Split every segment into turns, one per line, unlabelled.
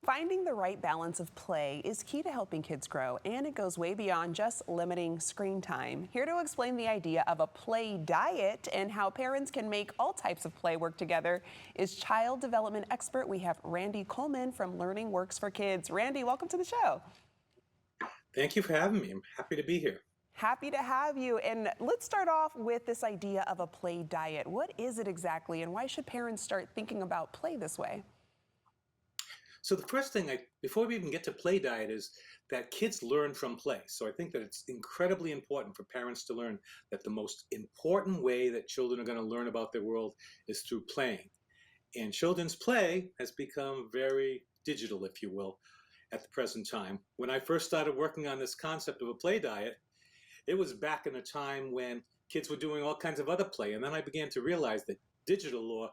Finding the right balance of play is key to helping kids grow, and it goes way beyond just limiting screen time. Here to explain the idea of a play diet and how parents can make all types of play work together is child development expert. We have Randy Coleman from Learning Works for Kids. Randy, welcome to the show.
Thank you for having me. I'm happy to be here.
Happy to have you. And let's start off with this idea of a play diet. What is it exactly, and why should parents start thinking about play this way?
So the first thing, before we even get to play diet, is that kids learn from play. So I think that it's incredibly important for parents to learn that the most important way that children are going to learn about their world is through playing. And children's play has become very digital, if you will, at the present time. When I first started working on this concept of a play diet, it was back in a time when kids were doing all kinds of other play. And then I began to realize that digital or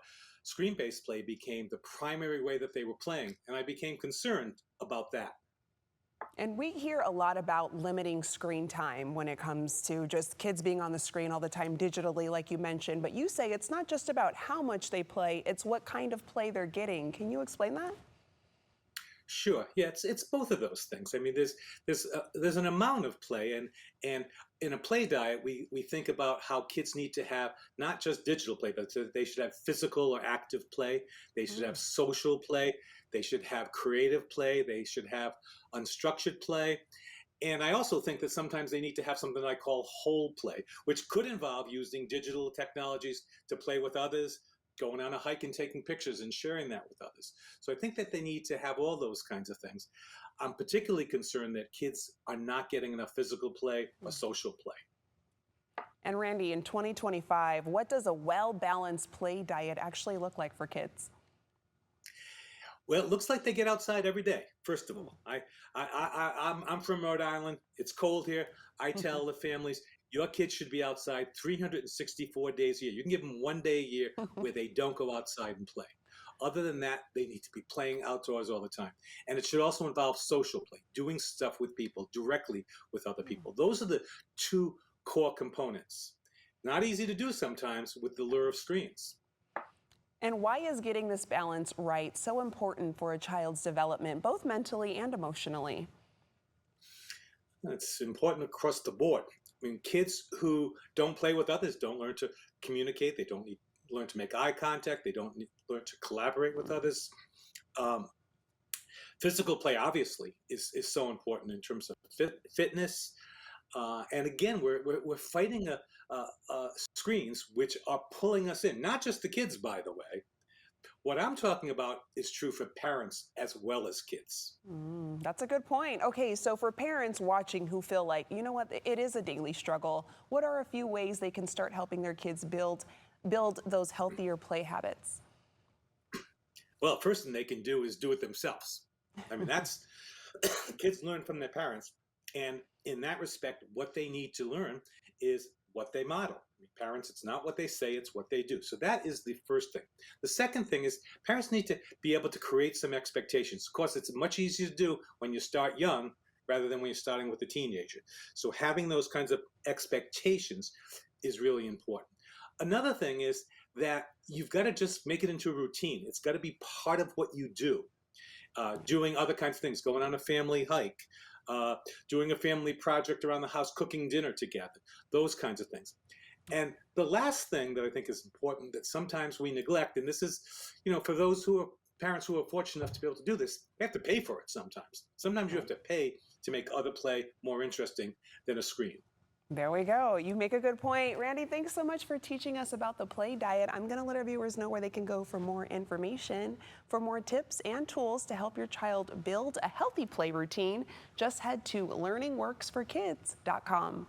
screen-based play became the primary way that they were playing. And I became concerned about that.
And we hear a lot about limiting screen time when it comes to just kids being on the screen all the time digitally, like you mentioned. But you say it's not just about how much they play, it's what kind of play they're getting. Can you explain that?
Sure. Yeah, it's both of those things. I mean, there's an amount of play, and in a play diet, we think about how kids need to have not just digital play, but they should have physical or active play. They should have social play. They should have creative play. They should have unstructured play. And I also think that sometimes they need to have something I call whole play, which could involve using digital technologies to play with others, going on a hike and taking pictures and sharing that with others. So I think that they need to have all those kinds of things. I'm particularly concerned that kids are not getting enough physical play or social play.
And Randy, in 2025, what does a well-balanced play diet actually look like for kids?
Well, it looks like they get outside every day. First of all, I'm from Rhode Island. It's cold here. I tell the families, your kids should be outside 364 days a year. You can give them one day a year where they don't go outside and play. Other than that, they need to be playing outdoors all the time. And it should also involve social play, doing stuff with people, directly with other people. Those are the two core components. Not easy to do sometimes with the lure of screens.
And why is getting this balance right so important for a child's development, both mentally and emotionally?
It's important across the board. I mean, kids who don't play with others don't learn to communicate. They don't learn to make eye contact. They don't learn to collaborate with others. Um, Physical play, obviously, is so important in terms of fitness. And again, we're fighting screens which are pulling us in. Not just the kids, by the way. What I'm talking about is true for parents as well as kids.
That's a good point. Okay, so for parents watching who feel like, you know what, it is a daily struggle, what are a few ways they can start helping their kids build those healthier play habits?
Well, first thing they can do is do it themselves. I mean, that's kids learn from their parents. And in that respect, what they need to learn is what they model. I mean, parents, it's not what they say, it's what they do. So that is the first thing. The second thing is parents need to be able to create some expectations. Of course, it's much easier to do when you start young rather than when you're starting with a teenager. So having those kinds of expectations is really important. Another thing is that you've got to just make it into a routine. It's got to be part of what you do. Doing other kinds of things, going on a family hike, doing a family project around the house, cooking dinner together, those kinds of things. And the last thing that I think is important that sometimes we neglect, and this is, for those who are parents who are fortunate enough to be able to do this, they have to pay for it sometimes. Sometimes you have to pay to make other play more interesting than a screen.
There we go. You make a good point. Randy, thanks so much for teaching us about the play diet. I'm going to let our viewers know where they can go for more information. For more tips and tools to help your child build a healthy play routine, just head to learningworksforkids.com.